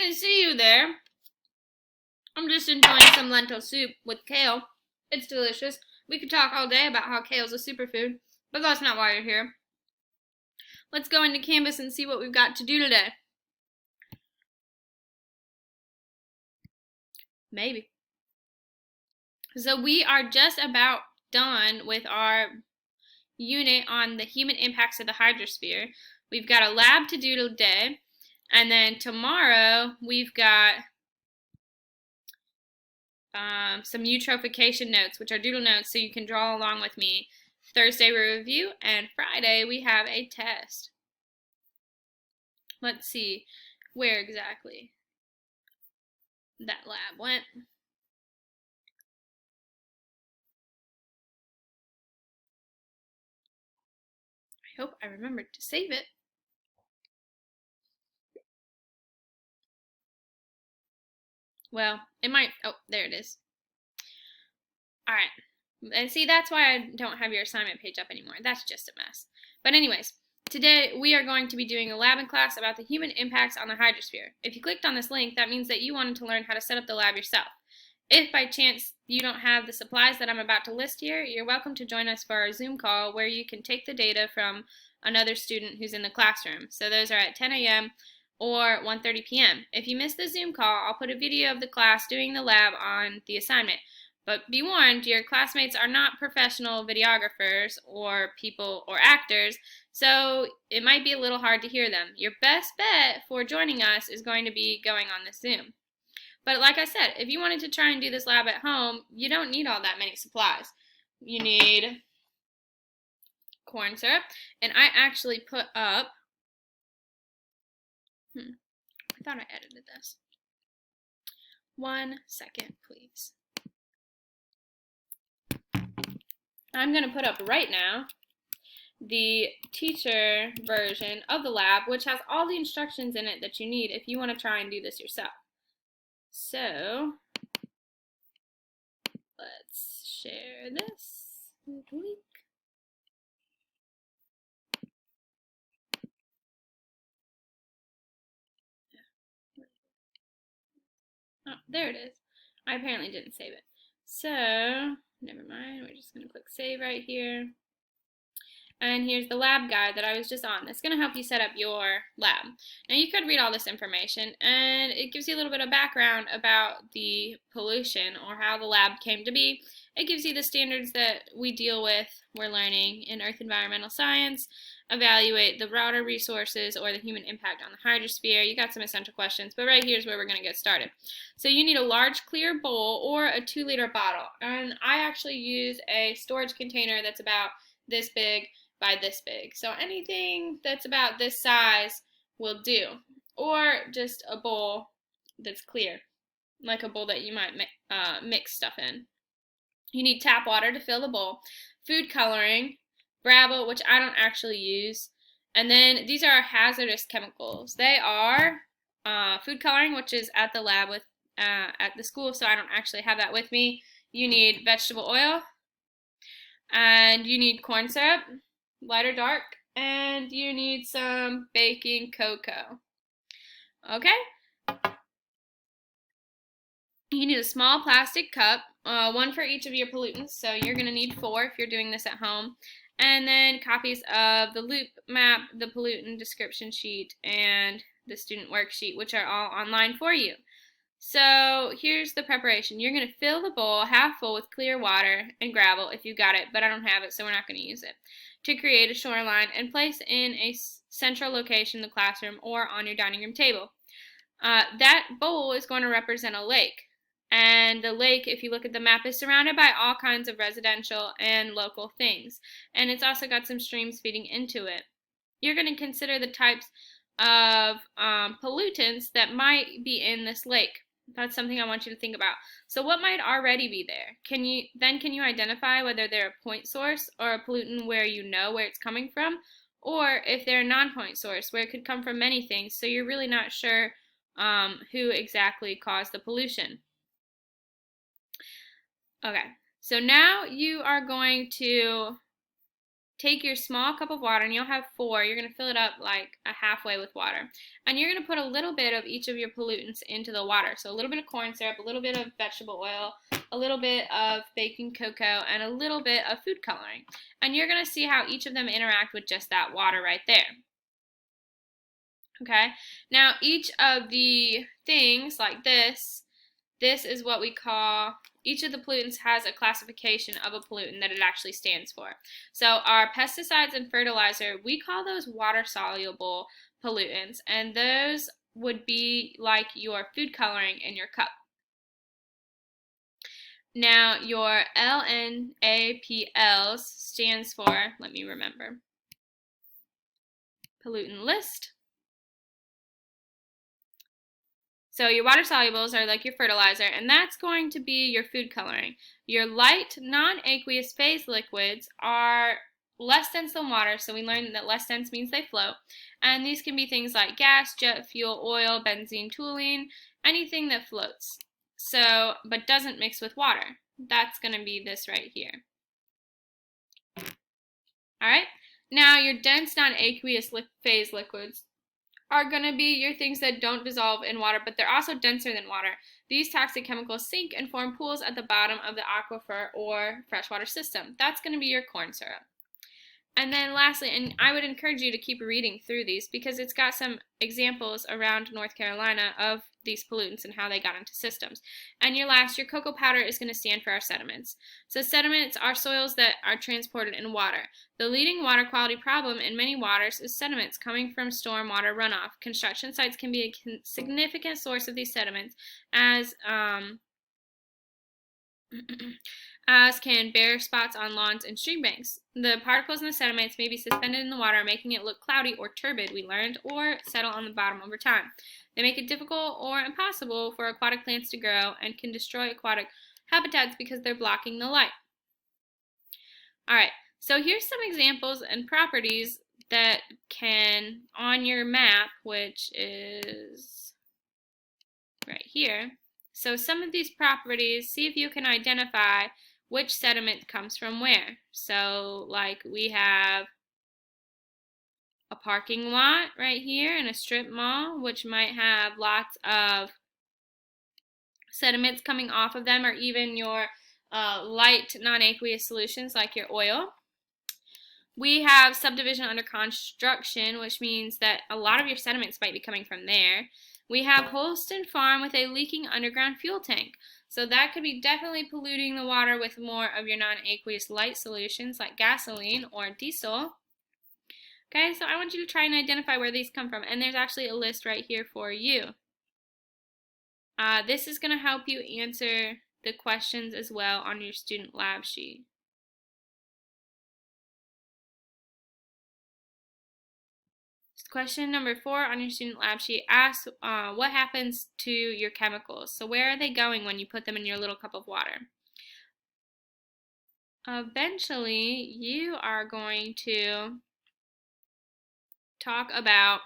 didn't see you there. I'm just enjoying some lentil soup with kale. It's delicious. We could talk all day about how kale's a superfood, but that's not why you're here. Let's go into Canvas and see what we've got to do today. Maybe. So we are just about done with our unit on the human impacts of the hydrosphere. We've got a lab to do today, and then tomorrow we've got some eutrophication notes, which are doodle notes, so you can draw along with me. Thursday we review, and Friday we have a test. Let's see where exactly that lab went. I hope I remembered to save it. Well, it might, oh, there it is. All right, and see, that's why I don't have your assignment page up anymore. That's just a mess. But anyways, today we are going to be doing a lab in class about the human impacts on the hydrosphere. If you clicked on this link, that means that you wanted to learn how to set up the lab yourself. If by chance you don't have the supplies that I'm about to list here, you're welcome to join us for our Zoom call where you can take the data from another student who's in the classroom. So those are at 10 a.m. or 1:30 p.m. If you miss the Zoom call, I'll put a video of the class doing the lab on the assignment. But be warned, your classmates are not professional videographers or people or actors, so it might be a little hard to hear them. Your best bet for joining us is going to be going on the Zoom. But like I said, if you wanted to try and do this lab at home, you don't need all that many supplies. You need corn syrup, and I actually put up, I thought I edited this. 1 second, please. I'm going to put up right now the teacher version of the lab, which has all the instructions in it that you need if you want to try and do this yourself. So, let's share this link. Oh, there it is. I apparently didn't save it. So, never mind. We're just going to click save right here. And here's the lab guide that I was just on. That's going to help you set up your lab. Now you could read all this information, and it gives you a little bit of background about the pollution or how the lab came to be. It gives you the standards that we deal with, we're learning in Earth Environmental Science, evaluate the water resources or the human impact on the hydrosphere. You got some essential questions, but right here's where we're going to get started. So you need a large clear bowl or a 2-liter bottle. And I actually use a storage container that's about this big by this big. So anything that's about this size will do. Or just a bowl that's clear, like a bowl that you might mix stuff in. You need tap water to fill the bowl, food coloring, gravel, which I don't actually use, and then these are hazardous chemicals. They are food coloring, which is at the lab with at the school, so I don't actually have that with me. You need vegetable oil, and you need corn syrup, light or dark, and you need some baking cocoa. Okay? You need a small plastic cup, one for each of your pollutants, so you're going to need 4 if you're doing this at home, and then copies of the loop map, the pollutant description sheet, and the student worksheet, which are all online for you. So here's the preparation. You're going to fill the bowl half full with clear water and gravel if you got it, but I don't have it, so we're not going to use it, to create a shoreline and place in a central location in the classroom or on your dining room table. That bowl is going to represent a lake. And the lake, if you look at the map, is surrounded by all kinds of residential and local things. And it's also got some streams feeding into it. You're going to consider the types of pollutants that might be in this lake. That's something I want you to think about. So what might already be there? Can you identify whether they're a point source or a pollutant where you know where it's coming from? Or if they're a non-point source, where it could come from many things, so you're really not sure who exactly caused the pollution. Okay, so now you are going to take your small cup of water, and you'll have 4. You're going to fill it up like halfway with water. And you're going to put a little bit of each of your pollutants into the water. So a little bit of corn syrup, a little bit of vegetable oil, a little bit of baking cocoa, and a little bit of food coloring. And you're going to see how each of them interact with just that water right there. Okay, now each of the things like this is what we call, each of the pollutants has a classification of a pollutant that it actually stands for. So our pesticides and fertilizer, we call those water-soluble pollutants, and those would be like your food coloring in your cup. Now your LNAPLs stands for, let me remember, pollutant list. So your water solubles are like your fertilizer, and that's going to be your food coloring. Your light non-aqueous phase liquids are less dense than water, so we learned that less dense means they float. And these can be things like gas, jet fuel, oil, benzene, toluene, anything that floats. So, but doesn't mix with water. That's going to be this right here. Alright, now your dense non-aqueous phase liquids are going to be your things that don't dissolve in water, but they're also denser than water. These toxic chemicals sink and form pools at the bottom of the aquifer or freshwater system. That's going to be your corn syrup. And then lastly, and I would encourage you to keep reading through these because it's got some examples around North Carolina of these pollutants and how they got into systems. And your cocoa powder is going to stand for our sediments. So sediments are soils that are transported in water. The leading water quality problem in many waters is sediments coming from stormwater runoff. Construction sites can be a significant source of these sediments, as can bare spots on lawns and stream banks. The particles in the sediments may be suspended in the water, making it look cloudy or turbid, we learned, or settle on the bottom over time. They make it difficult or impossible for aquatic plants to grow and can destroy aquatic habitats because they're blocking the light. Alright, so here's some examples and properties that can, on your map, which is right here. So some of these properties, see if you can identify which sediment comes from where. So like we have a parking lot right here in a strip mall, which might have lots of sediments coming off of them, or even your light non-aqueous solutions like your oil. We have subdivision under construction, which means that a lot of your sediments might be coming from there. We have Holston Farm with a leaking underground fuel tank. So that could be definitely polluting the water with more of your non-aqueous light solutions like gasoline or diesel. Okay, so I want you to try and identify where these come from. And there's actually a list right here for you. This is going to help you answer the questions as well on your student lab sheet. Question number 4 on your student lab sheet asks what happens to your chemicals. So where are they going when you put them in your little cup of water? Eventually, you are going to talk about,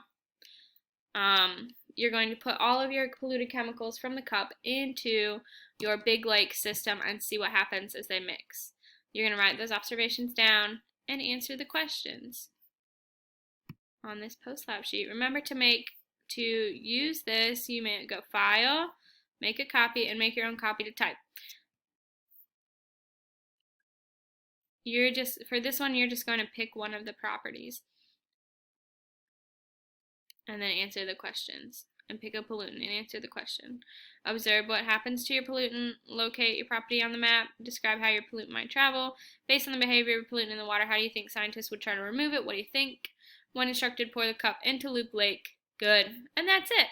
you're going to put all of your polluted chemicals from the cup into your big lake system and see what happens as they mix. You're going to write those observations down and answer the questions on this post-lab sheet. Remember to use this, you may go File, make a copy, and make your own copy to type. For this one, you're just going to pick one of the properties and then answer the questions. And pick a pollutant and answer the question. Observe what happens to your pollutant. Locate your property on the map. Describe how your pollutant might travel. Based on the behavior of a pollutant in the water, how do you think scientists would try to remove it? What do you think? When instructed, pour the cup into Loop Lake. Good. And that's it.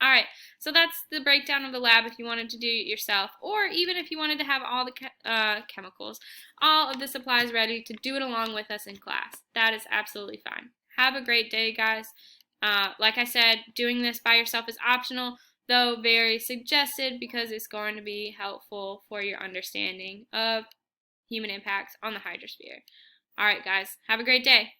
Alright, so that's the breakdown of the lab if you wanted to do it yourself, or even if you wanted to have all the chemicals, all of the supplies ready to do it along with us in class. That is absolutely fine. Have a great day, guys. Like I said, doing this by yourself is optional, though very suggested because it's going to be helpful for your understanding of human impacts on the hydrosphere. Alright, guys, have a great day.